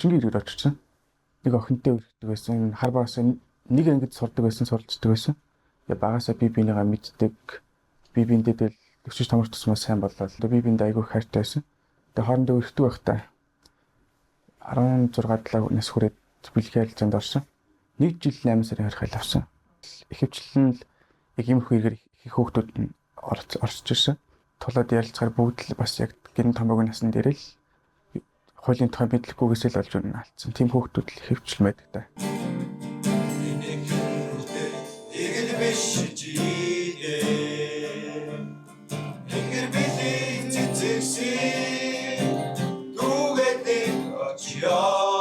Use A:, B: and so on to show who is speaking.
A: 40 ирээд очсон. Нэг охинтой үргэлжлэдэг байсан. Хар багаас нэг ангид сурдаг байсан, суралцдаг байсан. Багасаа би бинийгаа мэддэг. Би биндээ тэл өчөж томорч тусмаа сайн боллоо. Би биндээ айгүй хайртай байсан. Тэгээ хоорондоо өртөг байхдаа 16-7 нас хүрээд бэлгийн харилцаанд орсон. 1 жил 8 сарын харьхал авсан. Ихэвчлэн л яг юм хэрэг их хүүхдүүд нь орсож ирсэн. Тулаад ярилцахаар бүгд л бас яг гин томоогийн насны дээр л хуулийн тухай мэдлэггүйгээсээ л олж унаа алдсан. Тим хүүхдүүд л ихэвчлэн байдаг та.
B: Yo